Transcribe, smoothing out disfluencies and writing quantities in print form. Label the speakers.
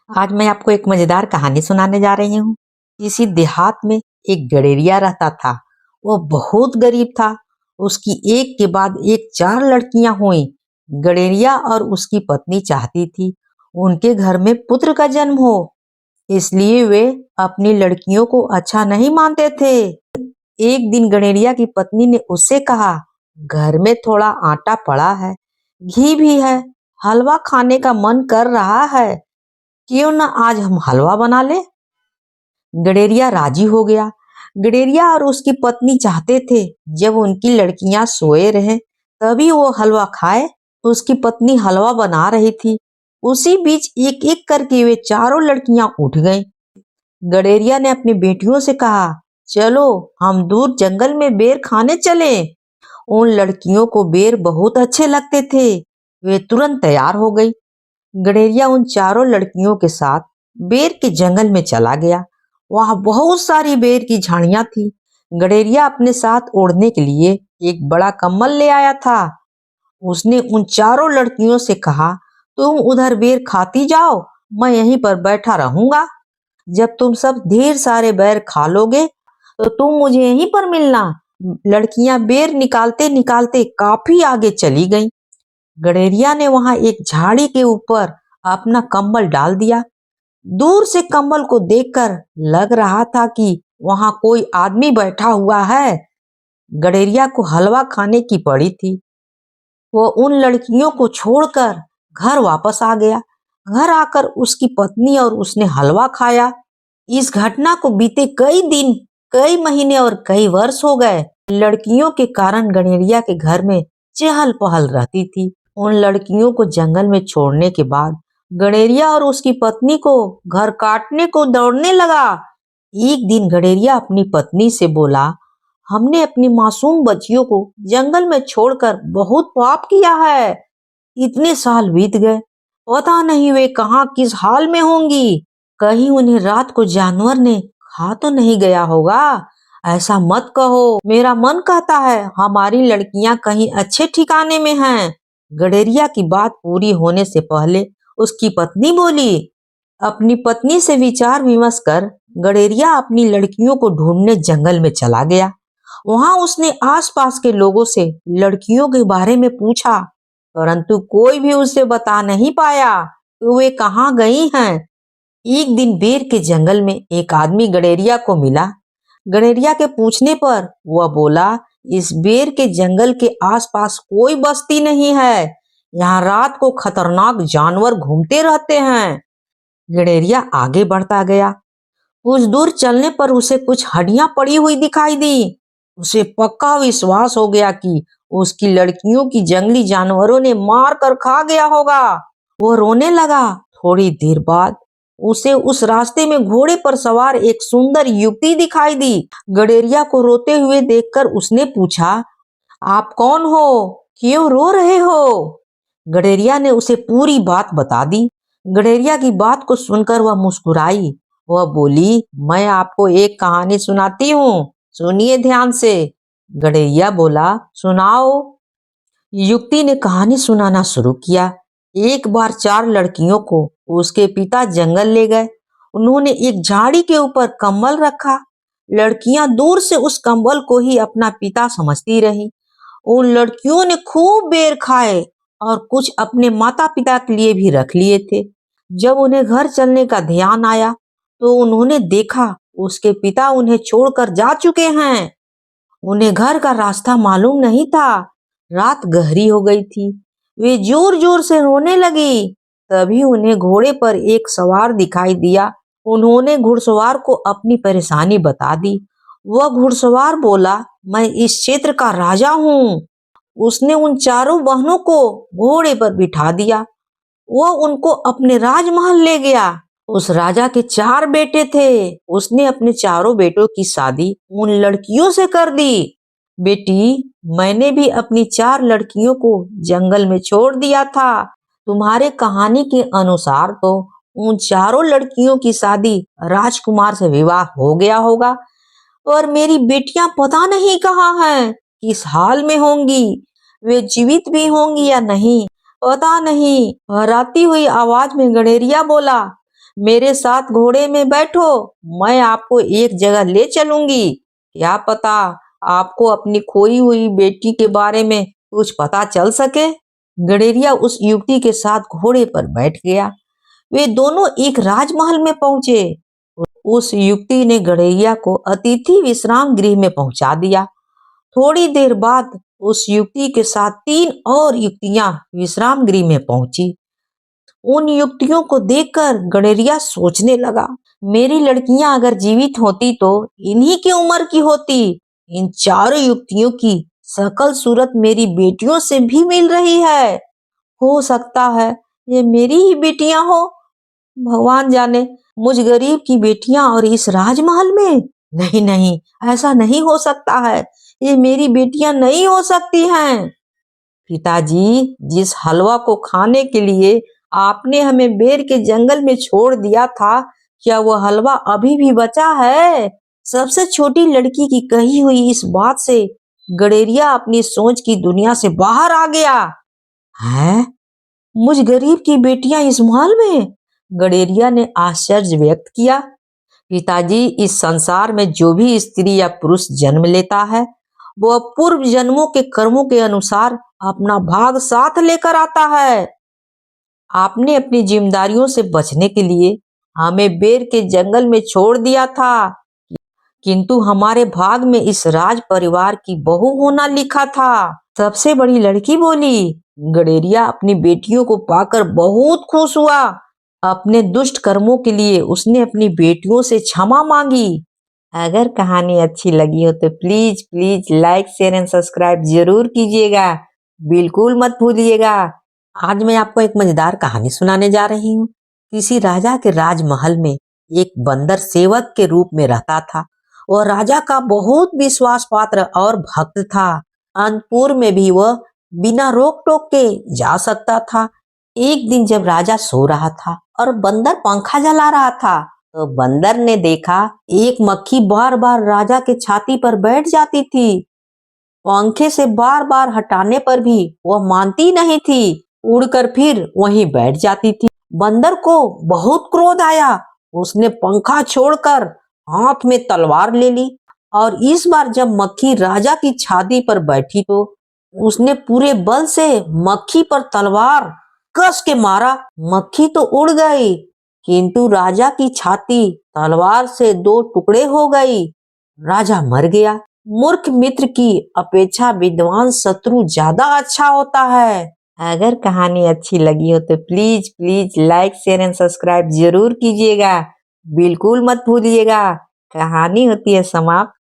Speaker 1: आज मैं आपको एक मजेदार कहानी सुनाने जा रही हूँ। किसी देहात में एक गडेरिया रहता था। वो बहुत गरीब था। उसकी एक के बाद एक 4 लड़कियां हुई। गडेरिया और उसकी पत्नी चाहती थी उनके घर में पुत्र का जन्म हो, इसलिए वे अपनी लड़कियों को अच्छा नहीं मानते थे। एक दिन गडेरिया की पत्नी ने उससे कहा, घर में थोड़ा आटा पड़ा है, घी भी है, हलवा खाने का मन कर रहा है, क्यों ना आज हम हलवा बना ले। गडेरिया राजी हो गया। गडेरिया और उसकी पत्नी चाहते थे जब उनकी लड़कियां सोए रहे तभी वो हलवा खाए। उसकी पत्नी हलवा बना रही थी। उसी बीच एक एक करके वे चारों लड़कियां उठ गईं। गडेरिया ने अपनी बेटियों से कहा, चलो हम दूर जंगल में बेर खाने चले। उन लड़कियों को बेर बहुत अच्छे लगते थे। वे तुरंत तैयार हो गई। गडेरिया उन चारों लड़कियों के साथ बेर के जंगल में चला गया। वहां बहुत सारी बेर की झाड़ियां थी। गडेरिया अपने साथ ओढ़ने के लिए एक बड़ा कंबल ले आया था। उसने उन चारों लड़कियों से कहा, तुम उधर बेर खाती जाओ, मैं यहीं पर बैठा रहूंगा। जब तुम सब ढेर सारे बेर खा लोगे तो तुम मुझे यहीं पर मिलना। लड़कियां बेर निकालते निकालते काफी आगे चली गईं। गडेरिया ने वहां एक झाड़ी के ऊपर अपना कंबल डाल दिया। दूर से कंबल को देखकर लग रहा था कि वहां कोई आदमी बैठा हुआ है। गडेरिया को हलवा खाने की पड़ी थी। वो उन लड़कियों को छोड़कर घर वापस आ गया। घर आकर उसकी पत्नी और उसने हलवा खाया। इस घटना को बीते कई दिन, कई महीने और कई वर्ष हो गए। लड़कियों के कारण गडेरिया के घर में चहल पहल रहती थी। उन लड़कियों को जंगल में छोड़ने के बाद गडेरिया और उसकी पत्नी को घर काटने को दौड़ने लगा। एक दिन गडेरिया अपनी पत्नी से बोला, हमने अपनी मासूम बच्चियों को जंगल में छोड़कर बहुत पाप किया है। इतने साल बीत गए, पता नहीं वे कहाँ किस हाल में होंगी। कहीं उन्हें रात को जानवर ने खा तो नहीं गया होगा। ऐसा मत कहो, मेरा मन कहता है हमारी लड़कियां कहीं अच्छे ठिकाने में हैं। गडेरिया की बात पूरी होने से पहले उसकी पत्नी बोली। अपनी पत्नी से विचार विमर्श कर गडेरिया अपनी लड़कियों को ढूंढने जंगल में चला गया। वहां उसने आसपास के लोगों से लड़कियों के बारे में पूछा, परंतु कोई भी उसे बता नहीं पाया कि वे कहाँ गई हैं। एक दिन बेर के जंगल में एक आदमी गडेरिया को मिला। गडेरिया के पूछने पर वह बोला, इस बेर के जंगल के आसपास कोई बस्ती नहीं है। यहाँ रात को खतरनाक जानवर घूमते रहते हैं। गडेरिया आगे बढ़ता गया। कुछ दूर चलने पर उसे कुछ हड्डियां पड़ी हुई दिखाई दी। उसे पक्का विश्वास हो गया कि उसकी लड़कियों की जंगली जानवरों ने मार कर खा गया होगा। वो रोने लगा। थोड़ी देर बाद उसे उस रास्ते में घोड़े पर सवार एक सुंदर युवती दिखाई दी। गडेरिया को रोते हुए देखकर उसने पूछा, आप कौन हो, क्यों रो रहे हो। गडेरिया ने उसे पूरी बात बता दी। गडेरिया की बात को सुनकर वह मुस्कुराई। वह बोली, मैं आपको एक कहानी सुनाती हूँ, सुनिए ध्यान से। गडेरिया बोला, सुनाओ। युक्ति ने कहानी सुनाना शुरू किया। एक बार 4 लड़कियों को उसके पिता जंगल ले गए। उन्होंने एक झाड़ी के ऊपर कंबल रखा। लड़कियां दूर से उस कंबल को ही अपना पिता समझती रही। उन लड़कियों ने खूब बेर खाए और कुछ अपने माता पिता के लिए भी रख लिए थे। जब उन्हें घर चलने का ध्यान आया तो उन्होंने देखा उसके पिता उन्हें छोड़कर जा चुके हैं। उन्हें घर का रास्ता मालूम नहीं था। रात गहरी हो गई थी। वे जोर जोर से रोने लगी। तभी उन्हें घोड़े पर एक सवार दिखाई दिया। उन्होंने घुड़सवार को अपनी परेशानी बता दी। वह घुड़सवार बोला, मैं इस क्षेत्र का राजा हूँ। उसने उन चारों बहनों को घोड़े पर बिठा दिया। वह उनको अपने राजमहल ले गया। उस राजा के 4 बेटे थे। उसने अपने चारों बेटों की शादी उन लड़कियों से कर दी। बेटी, मैंने भी अपनी 4 लड़कियों को जंगल में छोड़ दिया था। तुम्हारे कहानी के अनुसार तो उन चारों लड़कियों की शादी राजकुमार से विवाह हो गया होगा, और मेरी बेटियां पता नहीं कहाँ हैं, किस हाल में होंगी। वे जीवित भी होंगी या नहीं, पता नहीं। हराती हुई आवाज में गडेरिया बोला, मेरे साथ घोड़े में बैठो, मैं आपको एक जगह ले चलूंगी। क्या पता आपको अपनी खोई हुई बेटी के बारे में कुछ पता चल सके। गडेरिया उस युवती के साथ घोड़े पर बैठ गया। वे दोनों एक राजमहल में पहुंचे। उस युवती ने गडेरिया को अतिथि विश्राम गृह में पहुंचा दिया। थोड़ी देर बाद उस युवती के साथ 3 और युवतियां विश्राम गृह में पहुंची। उन युवतियों को देखकर गडेरिया सोचने लगा, मेरी लड़कियां अगर जीवित होती तो इन्हीं की उम्र की होती। इन चारों युवतियों की शकल सूरत मेरी बेटियों से भी मिल रही है। हो सकता है ये मेरी ही बेटियां हो। भगवान जाने, मुझ गरीब की बेटियां और इस राजमहल में। नहीं नहीं, ऐसा नहीं हो सकता है। ये मेरी बेटियां नहीं हो सकती हैं। पिताजी, जिस हलवा को खाने के लिए आपने हमें बेर के जंगल में छोड़ दिया था, क्या वो हलवा अभी भी बचा है? सबसे छोटी लड़की की कही हुई इस बात से गडेरिया अपनी सोच की दुनिया से बाहर आ गया। है, मुझ गरीब की बेटियां इस महल में? गडेरिया ने आश्चर्य व्यक्त किया। पिताजी, इस संसार में जो भी स्त्री या पुरुष जन्म लेता है, वह पूर्व जन्मों के कर्मों के अनुसार अपना भाग साथ लेकर आता है। आपने अपनी जिम्मेदारियों से बचने के लिए हमें बेर के जंगल में छोड़ दिया था, किंतु हमारे भाग में इस राज परिवार की बहू होना लिखा था। सबसे बड़ी लड़की बोली। गडेरिया अपनी बेटियों को पाकर बहुत खुश हुआ। अपने दुष्ट कर्मों के लिए उसने अपनी बेटियों से क्षमा मांगी। अगर कहानी अच्छी लगी हो तो please please like share and subscribe जरूर कीजिएगा, बिल्कुल मत भूलिएगा। आज मैं आपको एक मजेदार कहानी सुनाने जा रही हूँ। किसी राजा के राजमहल में एक बंदर सेवक के रूप में रहता था। वह राजा का बहुत विश्वास पात्र और भक्त था। अंतपुर में भी वह बिना रोक टोक के जा सकता था। एक दिन जब राजा सो रहा था और बंदर पंखा जला रहा था, तो बंदर ने देखा एक मक्खी बार बार राजा के छाती पर बैठ जाती थी। पंखे से बार बार हटाने पर भी वह मानती नहीं थी, उड़कर फिर वहीं बैठ जाती थी। बंदर को बहुत क्रोध आया। उसने पंखा छोड़कर हाथ में तलवार ले ली और इस बार जब मक्खी राजा की छाती पर बैठी तो उसने पूरे बल से मक्खी पर तलवार कस के मारा। मक्खी तो उड़ गई, किंतु राजा की छाती तलवार से 2 टुकड़े हो गई। राजा मर गया। मूर्ख मित्र की अपेक्षा विद्वान शत्रु ज्यादा अच्छा होता है। अगर कहानी अच्छी लगी हो तो please please like share and subscribe जरूर कीजिएगा, बिल्कुल मत भूलिएगा। कहानी होती है समाप्त।